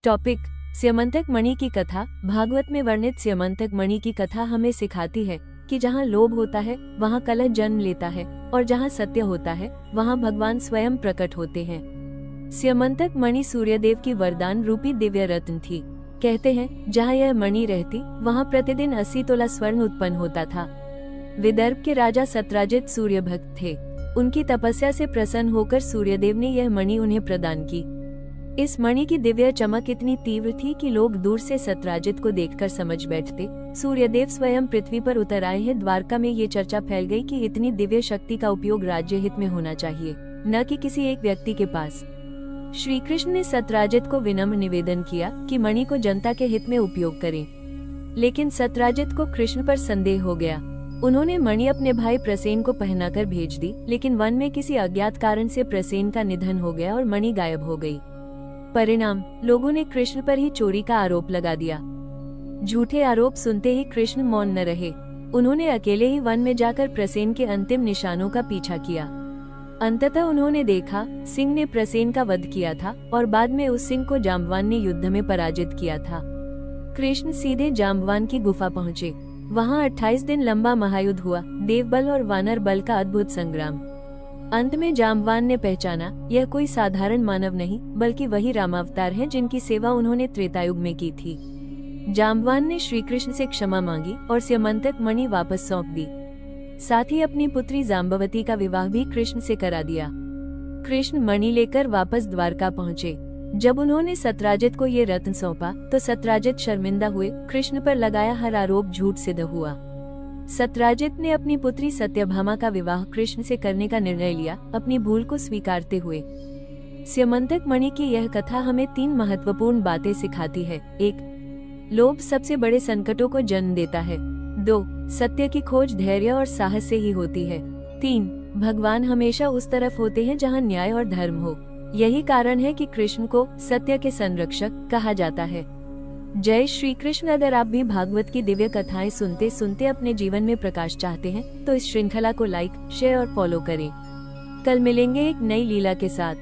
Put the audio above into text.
Topic: Syamantak मणि की कथा। भागवत में वर्णित स्यमंतक मणि की कथा हमें सिखाती है कि जहाँ लोभ होता है वहाँ कलह जन्म लेता है और जहाँ सत्य होता है वहाँ भगवान स्वयं प्रकट होते हैं। स्यमंतक मणि सूर्यदेव की वरदान रूपी दिव्य रत्न थी। कहते हैं जहाँ यह मणि रहती वहाँ प्रतिदिन 80 तोला स्वर्ण उत्पन्न होता था। विदर्भ के राजा सत्राजित सूर्य भक्त थे। उनकी तपस्या से प्रसन्न होकर सूर्यदेव ने यह मणि उन्हें प्रदान की। इस मणि की दिव्य चमक इतनी तीव्र थी कि लोग दूर से सत्राजित को देखकर समझ बैठते सूर्यदेव स्वयं पृथ्वी पर उतर आए हैं। द्वारका में ये चर्चा फैल गई कि इतनी दिव्य शक्ति का उपयोग राज्य हित में होना चाहिए, न कि किसी एक व्यक्ति के पास। श्री कृष्ण ने सत्राजित को विनम्र निवेदन किया कि मणि को जनता के हित में उपयोग करें, लेकिन सत्राजित को कृष्ण पर संदेह हो गया। उन्होंने मणि अपने भाई प्रसेन को पहनाकर भेज दी, लेकिन वन में किसी अज्ञात कारण से प्रसेन का निधन हो गया और मणि गायब हो गई। परिणाम: लोगों ने कृष्ण पर ही चोरी का आरोप लगा दिया। झूठे आरोप सुनते ही कृष्ण मौन न रहे। उन्होंने अकेले ही वन में जाकर प्रसेन के अंतिम निशानों का पीछा किया। अंततः उन्होंने देखा सिंह ने प्रसेन का वध किया था और बाद में उस सिंह को जाम्बवान ने युद्ध में पराजित किया था। कृष्ण सीधे जाम्बवान की गुफा पहुँचे। वहाँ 28 दिन लंबा महायुद्ध हुआ, देवबल और वानर बल का अद्भुत संग्राम। अंत में जाम्बवान ने पहचाना यह कोई साधारण मानव नहीं बल्कि वही रामावतार हैं जिनकी सेवा उन्होंने त्रेतायुग में की थी। जाम्बवान ने श्री कृष्ण से क्षमा मांगी और स्यमंतक मणि वापस सौंप दी। साथ ही अपनी पुत्री जाम्बवती का विवाह भी कृष्ण से करा दिया। कृष्ण मणि लेकर वापस द्वारका पहुँचे। जब उन्होंने सत्राजित को ये रत्न सौंपा तो सत्राजित शर्मिंदा हुए। कृष्ण पर लगाया हर आरोप झूठ सिद्ध हुआ। सत्राजित ने अपनी पुत्री सत्यभामा का विवाह कृष्ण से करने का निर्णय लिया, अपनी भूल को स्वीकारते हुए। स्यमंतक मणि की यह कथा हमें 3 महत्वपूर्ण बातें सिखाती है। 1. लोभ सबसे बड़े संकटों को जन्म देता है। 2. सत्य की खोज धैर्य और साहस से ही होती है। 3. भगवान हमेशा उस तरफ होते हैं जहाँ न्याय और धर्म हो। यही कारण है कि कृष्ण को सत्य के संरक्षक कहा जाता है। जय श्री कृष्ण। अगर आप भी भागवत की दिव्य कथाएं सुनते सुनते अपने जीवन में प्रकाश चाहते हैं तो इस श्रृंखला को लाइक, शेयर और फॉलो करें। कल मिलेंगे एक नई लीला के साथ।